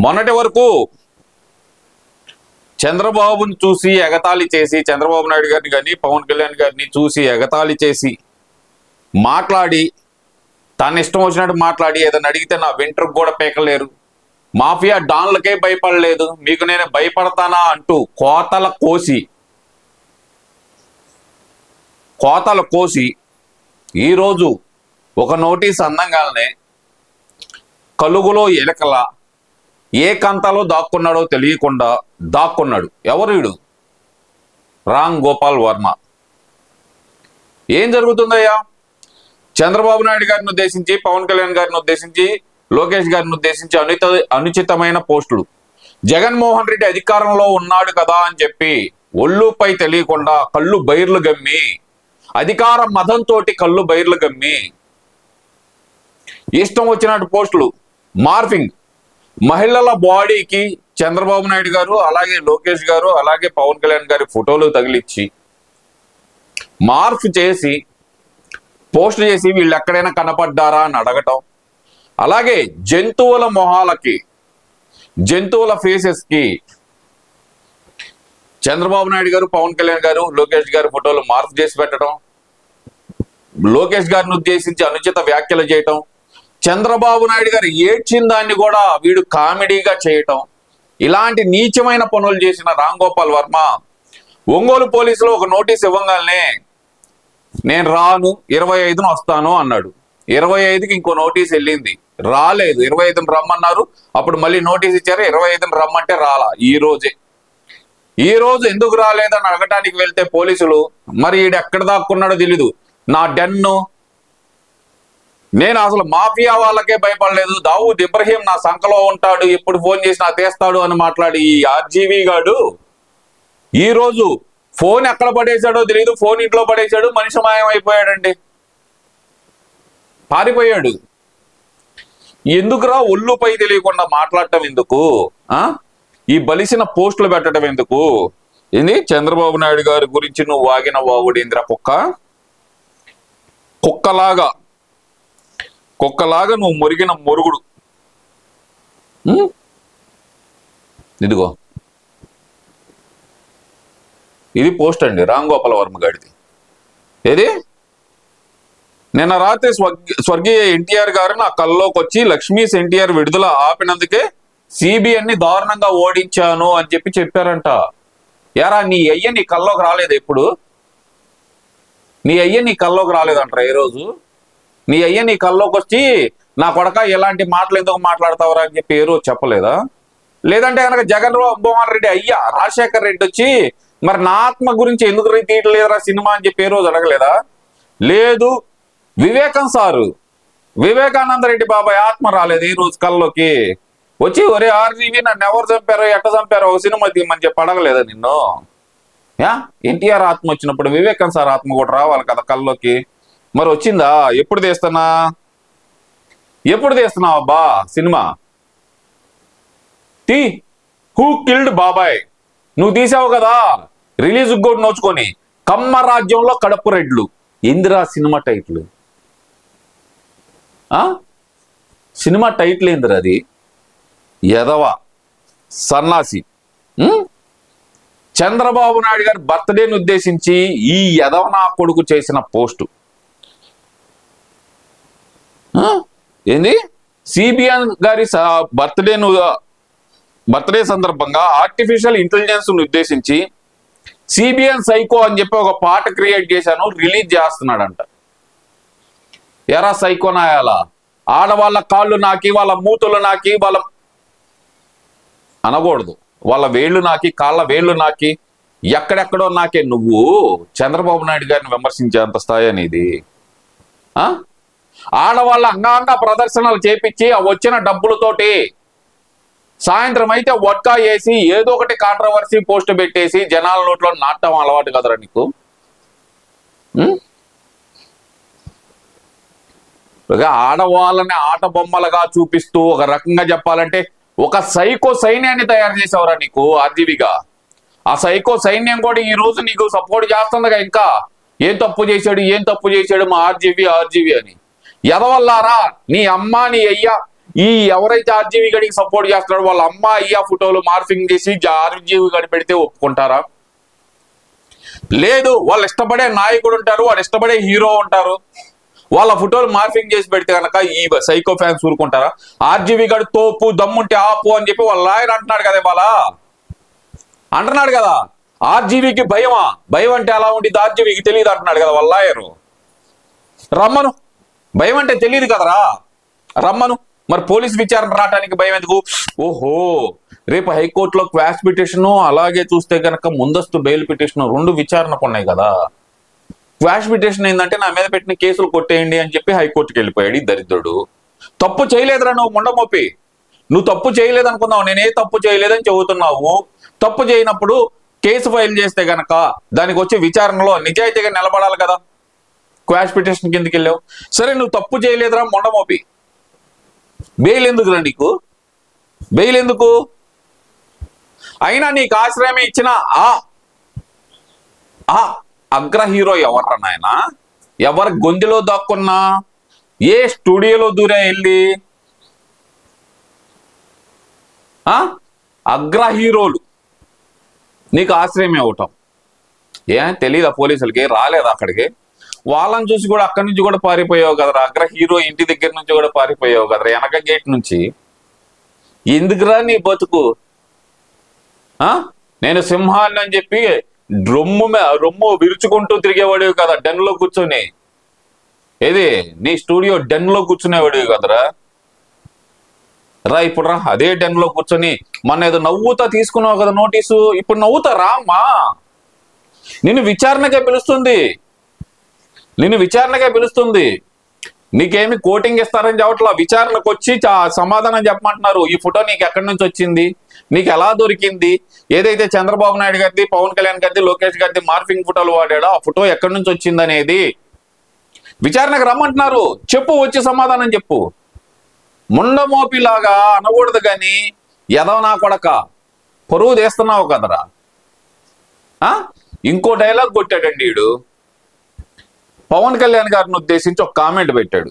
మొన్నటి వరకు చంద్రబాబుని చూసి ఎగతాళి చేసి, చంద్రబాబు నాయుడు గారిని కానీ పవన్ కళ్యాణ్ గారిని చూసి ఎగతాళి చేసి మాట్లాడి, తన ఇష్టం వచ్చినట్టు మాట్లాడి ఏదైనా అడిగితే నా వెంట్రుకు కూడా పీకలేరు, మాఫియా డాన్లకే భయపడలేదు, మీకు నేను భయపడతానా అంటూ కోతలు కోసి ఈరోజు ఒక నోటీస్ అందంగానే కలుగులో ఎలకల ఏ కంతలో దాక్కున్నాడో తెలియకుండా దాక్కున్నాడు. ఎవరు వీడు? రామ్ గోపాల్ వర్మ. ఏం జరుగుతుందయ్యా? చంద్రబాబు నాయుడు గారిని ఉద్దేశించి, పవన్ కళ్యాణ్ గారిని ఉద్దేశించి, లోకేష్ గారిని ఉద్దేశించి అనుచితమైన పోస్టులు. జగన్మోహన్ రెడ్డి అధికారంలో ఉన్నాడు కదా అని చెప్పి ఒళ్ళుపై తెలియకుండా కళ్ళు బైర్లు గమ్మి, అధికార మదంతో కళ్ళు బైర్లు గమ్మి ఇష్టం వచ్చినట్టు పోస్టులు, మార్ఫింగ్, మహిళల బాడీకి చంద్రబాబు నాయుడు గారు, అలాగే లోకేష్ గారు, అలాగే పవన్ కళ్యాణ్ గారి ఫోటోలు తగిలిచ్చి మార్ఫ్ చేసి పోస్ట్ చేసి వీళ్ళు ఎక్కడైనా కనపడ్డారా అని అడగటం. అలాగే జంతువుల మొహాలకి, జంతువుల ఫేసెస్కి చంద్రబాబు నాయుడు గారు, పవన్ కళ్యాణ్ గారు, లోకేష్ గారి ఫోటోలు మార్ఫ్ చేసి పెట్టడం, లోకేష్ గారిని ఉద్దేశించి అనుచిత వ్యాఖ్యలు చేయటం, చంద్రబాబు నాయుడు గారు ఏడ్చిన దాన్ని కూడా వీడు కామెడీగా చేయటం, ఇలాంటి నీచమైన పనులు చేసిన రామ్ గోపాల్ వర్మ ఒంగోలు పోలీసులు ఒక నోటీస్ ఇవ్వగానే నేను రాను, 25న వస్తాను అన్నాడు. 25కి ఇంకో నోటీస్ వెళ్ళింది, రాలేదు. 25న రమ్మన్నారు, అప్పుడు మళ్ళీ నోటీస్ ఇచ్చారు, 25న రమ్మంటే రాలా. ఈ రోజు ఎందుకు రాలేదని అడగటానికి వెళ్తే పోలీసులు, మరి ఈడు ఎక్కడ దాక్కున్నాడో తెలీదు, నా డెన్ను, నేను అసలు మాఫియా వాళ్ళకే భయపడలేదు, దావూద్ ఇబ్రహీం నా సంఖలో ఉంటాడు, ఎప్పుడు ఫోన్ చేసినా తీస్తాడు అని మాట్లాడి ఈ ఆర్జీవీ గాడు ఈరోజు ఫోన్ ఎక్కడ పడేశాడో తెలియదు, ఫోన్ ఇంట్లో పడేశాడు, మనిషి మాయమైపోయాడండి, పారిపోయాడు. ఎందుకురా ఒళ్ళుపై తెలియకుండా మాట్లాడటం ఎందుకు? ఈ బలిసిన పోస్టులు పెట్టడం ఎందుకు? ఇది చంద్రబాబు నాయుడు గారి గురించి నువ్వు వాగిన వాగుడేంద్ర కుక్కలాగా నువ్వు మురిగిన మురుగుడు. ఇదిగో ఇది పోస్ట్ అండి రామ్ గోపాల్ వర్మ గారిది. ఏది? నిన్న రాత్రి స్వర్గీయ ఎన్టీఆర్ గారు నా కల్లోకి వచ్చి లక్ష్మీస్ ఎన్టీఆర్ విడుదల ఆపినందుకే సిబిఎన్ని దారుణంగా ఓడించాను అని చెప్పారంట. యారా నీ అయ్య నీ కల్లోకి రాలేదు? ఎప్పుడు నీ అయ్య నీ కల్లోకి రాలేదంటారా? ఏ రోజు నీ అయ్య నీ కల్లోకి వచ్చి నా కొడక ఎలాంటి మాటలు ఎందుకు మాట్లాడతావరా అని చెప్పి ఏ రోజు చెప్పలేదా? లేదంటే కనుక జగన్మోహన్ రెడ్డి అయ్యా రాజశేఖర్ రెడ్డి వచ్చి మరి నా ఆత్మ గురించి ఎందుకు తీయట్లేదురా సినిమా అని చెప్పి ఏ రోజు అడగలేదా? లేదు. వివేకానంద రెడ్డి బాబాయ్ ఆత్మ రాలేదు ఈ రోజు కల్లోకి వచ్చి, ఒరే ఆర్జీవి నన్ను ఎవరు చంపారో ఎట్ట చంపారో ఒక సినిమా తీయమని చెప్పి అడగలేదా నిన్ను? ఎన్టీఆర్ ఆత్మ వచ్చినప్పుడు వివేకానంద సార్ ఆత్మ కూడా రావాలి కదా కల్లోకి. మరి వచ్చిందా? ఎప్పుడు తీస్తున్నావు అబ్బా సినిమా? హూ కిల్డ్ బాబాయ్ నువ్వు తీసావు కదా, రిలీజ్ కూడా నోచుకొని. కమ్మ రాజ్యంలో కడపు రెడ్లు ఏందిరా సినిమా టైటిల్? సినిమా టైటిల్ ఏందిరా అది? యదవ సన్నాసి. చంద్రబాబు నాయుడు గారి బర్త్డేని ఉద్దేశించి ఈ యదవ నా కొడుకు చేసిన పోస్టు ఏంది? సిబిఎన్ గారి బర్త్డే సందర్భంగా ఆర్టిఫిషియల్ ఇంటెలిజెన్స్ ఉద్దేశించి సిబిఎన్ సైకో అని చెప్పి ఒక పాట క్రియేట్ చేశాను, రిలీజ్ చేస్తున్నాడంట. ఎరా సైకో నాయాలా? ఆడవాళ్ళ కాళ్ళు నాకి, వాళ్ళ మూతులు నాకి, వాళ్ళ అనకూడదు, వాళ్ళ వేళ్ళు నాకి, కాళ్ళ వేళ్ళు నాకి, ఎక్కడెక్కడో నాకే. నువ్వు చంద్రబాబు నాయుడు గారిని విమర్శించేంత స్థాయి అనేది? ఆడవాళ్ళ అంగాంగ ప్రదర్శనలు చేపించి ఆ వచ్చిన డబ్బులతోటి సాయంత్రం అయితే వడ్కా వేసి ఏదో ఒకటి కాంట్రవర్సీ పోస్ట్ పెట్టేసి జనాల నోట్లో నాటడం అలవాటు కదరా నీకు? ఆడవాళ్ళని ఆట బొమ్మలుగా చూపిస్తూ ఒక రకంగా చెప్పాలంటే ఒక సైకో సైన్యాన్ని తయారు చేసావురా నీకు ఆర్జీవిగా. ఆ సైకో సైన్యం కూడా ఈ రోజు నీకు సపోర్ట్ చేస్తుందిగా. ఇంకా ఏం తప్పు చేశాడు మా ఆర్జీవి అని. ఎదవల్లారా, నీ అమ్మ నీ అయ్య ఈ ఎవరైతే ఆర్జీవి గడికి సపోర్ట్ చేస్తున్నాడో వాళ్ళ అమ్మ అయ్యా ఫోటోలు మార్ఫింగ్ చేసి ఆర్జీవి గడి పెడితే ఒప్పుకుంటారా? లేదు, వాళ్ళు ఇష్టపడే నాయకుడు ఉంటారు, వాళ్ళు ఇష్టపడే హీరో ఉంటారు, వాళ్ళ ఫోటోలు మార్ఫింగ్ చేసి పెడితే కనుక ఈ సైకో ఫ్యాన్స్ ఊరుకుంటారా? ఆర్జీవి గడి తోపు దమ్ముంటే ఆపు అని చెప్పి వాళ్ళ లాయర్ అంటున్నాడు కదా, ఇవాళ అంటున్నాడు కదా. ఆర్జీవికి భయమా? భయం అంటే ఎలా ఉంటుంది, ఆర్జీవికి తెలియదు అంటున్నాడు కదా వాళ్ళ లాయరు. రమ్మను, భయం అంటే తెలియదు కదరా, రమ్మను. మరి పోలీస్ విచారణ రావడానికి భయం ఎందుకు? ఓహో, రేపు హైకోర్టులో క్వాష్ పిటిషన్, అలాగే చూస్తే కనుక ముందస్తు బెయిల్ పిటిషన్, రెండు విచారణకు ఉన్నాయి కదా. క్వాష్ పిటిషన్ ఏంటంటే నా మీద పెట్టిన కేసులు కొట్టేయండి అని చెప్పి హైకోర్టుకి వెళ్ళిపోయాడు ఈ దరిద్రుడు. తప్పు చేయలేదురా నువ్వు ముండమోపి, నువ్వు తప్పు చేయలేదనుకున్నావు, నేనే తప్పు చేయలేదని చెబుతున్నావు. తప్పు చేయనప్పుడు కేసు ఫైల్ చేస్తే గనక దానికి వచ్చే విచారణలో నిజాయితీగా నిలబడాలి కదా. క్వాష్ పిటిషన్ కిందకి వెళ్ళావు, సరే నువ్వు తప్పు చేయలేదురా మొండమోపి, బెయిల్ ఎందుకురా నీకు? బెయిల్ ఎందుకు? అయినా నీకు ఆశ్రయం ఇచ్చిన ఆ అగ్ర హీరో ఎవర్రా నాయన? ఎవరి గొంతులో దాక్కున్నా, ఏ స్టూడియోలో దూరే వెళ్ళి అగ్ర హీరోలు నీకు ఆశ్రయం ఇవ్వటం తెలీదా? పోలీసులకి రాలేదా అక్కడికి? వాళ్ళని చూసి కూడా అక్కడి నుంచి కూడా పారిపోయావు కదరా, అగ్ర హీరో ఇంటి దగ్గర నుంచి కూడా పారిపోయావు కదరా, వెనక గేట్ నుంచి. ఎందుకురా నీ బతుకు? నేను సింహాన్ని అని చెప్పి రొమ్ము విరుచుకుంటూ తిరిగేవాడివి కదా డెన్ లో కూర్చొని. ఏది నీ స్టూడియో డెన్ లో కూర్చునేవాడివి కదరా. ఇప్పుడు రా అదే డెన్ లో కూర్చొని మన ఏదో నవ్వుతా తీసుకున్నావు కదా నోటీసు, ఇప్పుడు నవ్వుతా రా అమ్మా. నిన్ను విచారణకే పిలుస్తుంది, నిన్ను విచారణకే పిలుస్తుంది. నీకేమి కోటింగ్ ఇస్తారని చెప్పట్లా, విచారణకు వచ్చి సమాధానం చెప్పమంటున్నారు. ఈ ఫోటో నీకు ఎక్కడి నుంచి వచ్చింది, నీకు ఎలా దొరికింది, ఏదైతే చంద్రబాబు నాయుడు గారిది, పవన్ కళ్యాణ్ గారిది, లోకేష్ గారిది మార్ఫింగ్ ఫోటోలు వాడాడో ఆ ఫోటో ఎక్కడి నుంచి వచ్చింది అనేది విచారణకు రమ్మంటున్నారు. చెప్పు, వచ్చి సమాధానం చెప్పు. ముండమోపిలాగా అనకూడదు కానీ ఎదవ నా కొడక, పరువు తీస్తున్నావు కదరా. ఇంకో డైలాగ్ కొట్టాడండి వీడు. పవన్ కళ్యాణ్ గారిని ఉద్దేశించి ఒక కామెంట్ పెట్టాడు,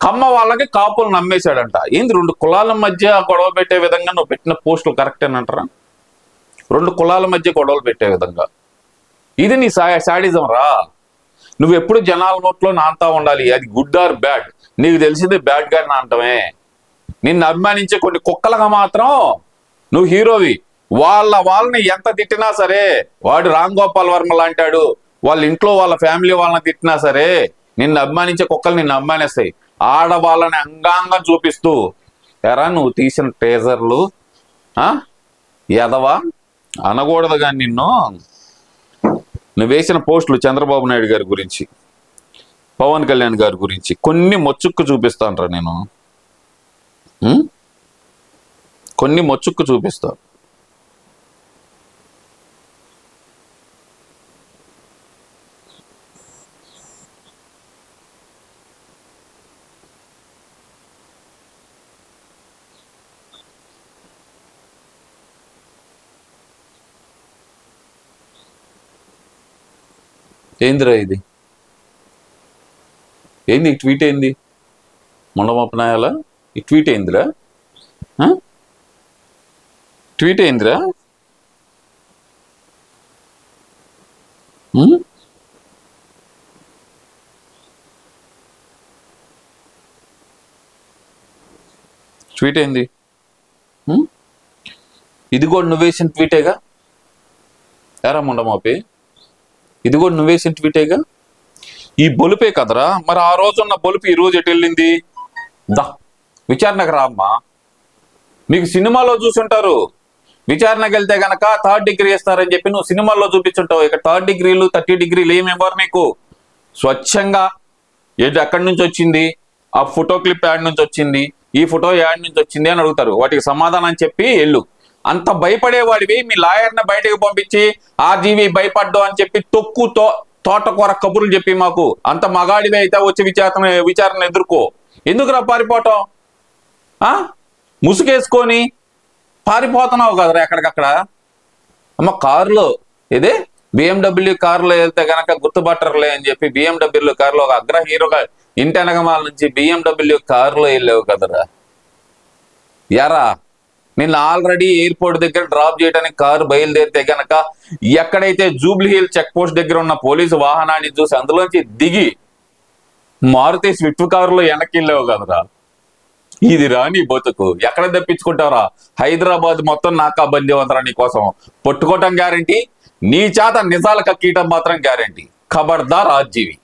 కమ్మ వాళ్ళకి కాపులు నమ్మేశాడంట. ఏంది రెండు కులాల మధ్య గొడవ పెట్టే విధంగా నువ్వు పెట్టిన పోస్టులు కరెక్ట్ అని అంటారా? రెండు కులాల మధ్య గొడవలు పెట్టే విధంగా ఇది నీ శాడిజం రా. నువ్వు ఎప్పుడు జనాల నోట్లో నాంతా ఉండాలి, అది గుడ్ ఆర్ బ్యాడ్ నీకు తెలిసింది బ్యాడ్ గా నాంటమే. నిన్ను అభిమానించే కొన్ని కుక్కలుగా మాత్రం నువ్వు హీరోవి. వాళ్ళని ఎంత తిట్టినా సరే, వాడు రామ్ గోపాల్ వర్మ లాంటాడు, వాళ్ళ ఇంట్లో వాళ్ళ ఫ్యామిలీ వాళ్ళని తిట్టినా సరే నిన్ను అభిమానించే కుక్కలు నిన్ను అభిమానిస్తాయి. ఆడవాళ్ళని అంగాంగం చూపిస్తూ ఎరా నువ్వు తీసిన ట్రేజర్లు ఎదవా అనకూడదు కానీ నిన్ను. నువ్వు వేసిన పోస్టులు చంద్రబాబు నాయుడు గారి గురించి, పవన్ కళ్యాణ్ గారి గురించి కొన్ని మొచ్చుక్కు చూపిస్తాను నేను, కొన్ని మొచ్చుక్కు చూపిస్తా. ఏందిరా ఇది? ఏంది ఈ ట్వీట్? ఏంది మొండమోపనాయాల ఈ ట్వీట్? ఏందిరా ట్వీట్? ఏందిరా ట్వీట్? ఏంది ఇది? కూడా నువ్వేసిన ట్వీటేగా ఎరా మొండమోపి, ఇది కూడా నువ్వేసిన ట్వీటేగా. ఈ బొలుపే కదరా మరి, ఆ రోజు ఉన్న బొలుపు ఈ రోజు ఎటు వెళ్ళింది? దా విచారణకు రా అమ్మా. మీకు సినిమాలో చూసుంటారు, విచారణకు వెళ్తే గనక 3rd డిగ్రీ ఇస్తారని చెప్పి నువ్వు సినిమాల్లో చూపించుంటావు. ఇక్కడ 3rd డిగ్రీలు 30 డిగ్రీలు ఏమి ఇవ్వరు నీకు. స్వచ్ఛంగా ఎక్కడి నుంచి వచ్చింది, ఆ ఫోటో క్లిప్ యాడ్ నుంచి వచ్చింది, ఈ ఫోటో యాడ్ నుంచి వచ్చింది అని అడుగుతారు. వాటికి సమాధానం చెప్పి వెళ్ళు. అంత భయపడేవాడివి మీ లాయర్ని బయటకు పంపించి ఆర్జీవి భయపడ్డు అని చెప్పి తోటకూర కబుర్లు చెప్పి మాకు అంత మగాడివి అయితే వచ్చి విచారణ ఎదుర్కో. ఎందుకురా పారిపోవటం? ముసుగేసుకొని పారిపోతున్నావు కదరా ఎక్కడికక్కడ. అమ్మ కారులో ఇదే BMW కారులో వెళ్తే గనక గుర్తుపట్టరులే అని చెప్పి BMW కారులో ఒక అగ్ర హీరోగా ఇంటి వెనకమాల నుంచి BMW కారులో వెళ్ళావు కదరా. ఎరా నేను ఆల్రెడీ ఎయిర్పోర్ట్ దగ్గర డ్రాప్ చేయడానికి కారు బయలుదేరితే గనక ఎక్కడైతే జూబ్లీ హిల్ చెక్ పోస్ట్ దగ్గర ఉన్న పోలీసు వాహనాన్ని చూసి అందులోంచి దిగి మారుతి స్విఫ్ట్ కారులో వెనక్కి వెళ్ళావు కదరా. ఇది రాని బతుకు ఎక్కడ తప్పించుకుంటావురా? హైదరాబాద్ మొత్తం నాకా బందీ ఉందరా నీ కోసం. పట్టుకోవటం గ్యారంటీ, నీ చేత నిజాలు కక్కీయటం మాత్రం గ్యారంటీ. ఖబర్దార్ ఆర్జీవి.